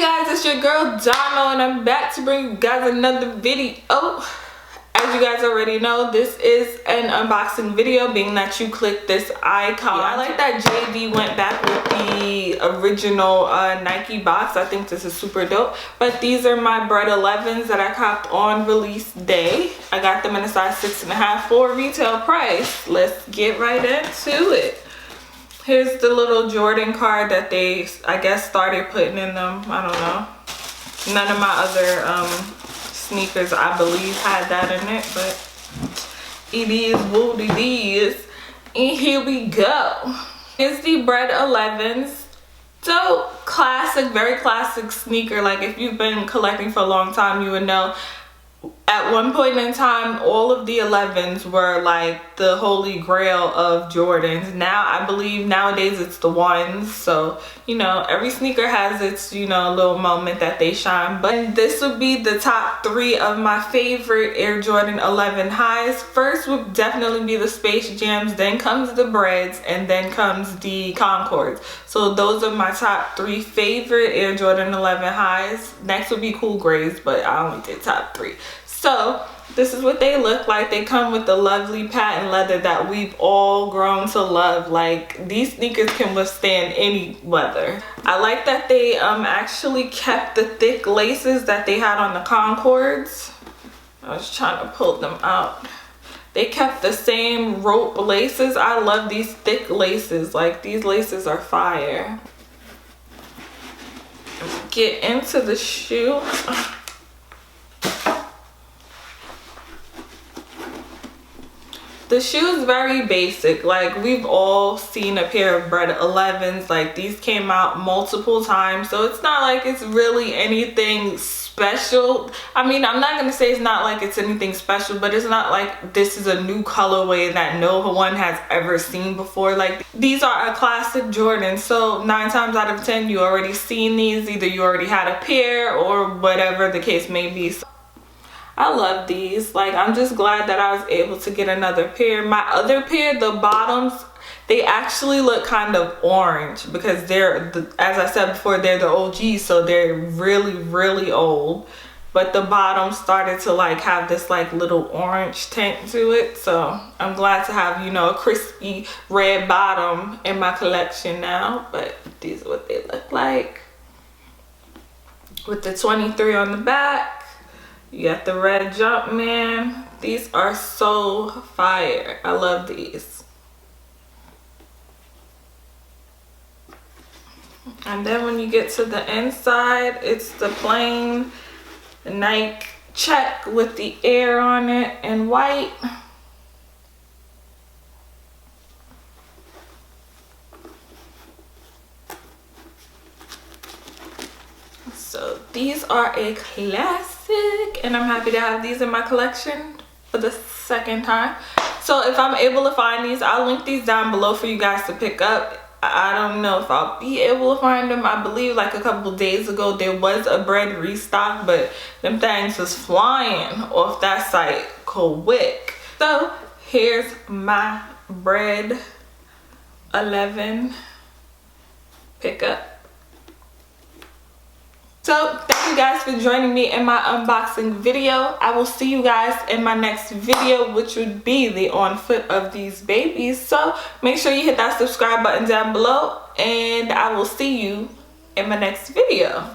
guys, it's your girl Donna and I'm back to bring you guys another video. As you guys already know, this is an unboxing video, being that you clicked this icon. I like that JD went back with the original Nike box. I think this is super dope. But these are my Bred 11s that I copped on release day. I got them in a size 6.5 for retail price. Let's get right into it. Here's the little Jordan card that they, I guess, started putting in them. I don't know. None of my other sneakers, I believe, had that in it, but it is what it is. And here we go. It's the Bred 11s. So classic, very classic sneaker. Like, if you've been collecting for a long time, you would know at one point in time all of the 11s were like the holy grail of Jordans. Now I believe nowadays it's the ones. So, you know, every sneaker has its, you know, little moment that they shine. But this would be the top 3 of my favorite Air Jordan 11 highs. First would definitely be the Space Jams, then comes the Breds, and then comes the Concords. So those are my top 3 favorite Air Jordan 11 highs. Next would be Cool Grays, but I only did top 3. So this is what they look like. They come with the lovely patent leather that we've all grown to love. Like, these sneakers can withstand any weather. I like that they actually kept the thick laces that they had on the Concords. I was trying to pull them out. They kept the same rope laces. I love these thick laces. Like, these laces are fire. Get into the shoe. The shoe is very basic. Like, we've all seen a pair of Bred 11s. Like, these came out multiple times, so it's not like it's really anything special. I mean, I'm not gonna say it's not like it's anything special, but it's not like this is a new colorway that no one has ever seen before. Like, these are a classic Jordan, so 9 times out of 10 you already seen these. Either you already had a pair or whatever the case may be. So I love these. Like, I'm just glad that I was able to get another pair. My other pair, the bottoms, they actually look kind of orange because they're, as I said before, they're the OGs, so they're really, really old. But the bottom started to like have this like little orange tint to it. So I'm glad to have, you know, a crispy red bottom in my collection now. But these are what they look like. With the 23 on the back. You got the red Jumpman. These are so fire. I love these. And then when you get to the inside, it's the plain Nike check with the Air on it in white. So these are a classic, and I'm happy to have these in my collection for the second time. So if I'm able to find these, I'll link these down below for you guys to pick up. I don't know if I'll be able to find them. I believe like a couple days ago there was a Bred restock, but them things was flying off that site quick. So here's my Bred 11 pickup. So thank you guys for joining me in my unboxing video. I will see you guys in my next video, which would be the on foot of these babies. So make sure you hit that subscribe button down below, and I will see you in my next video.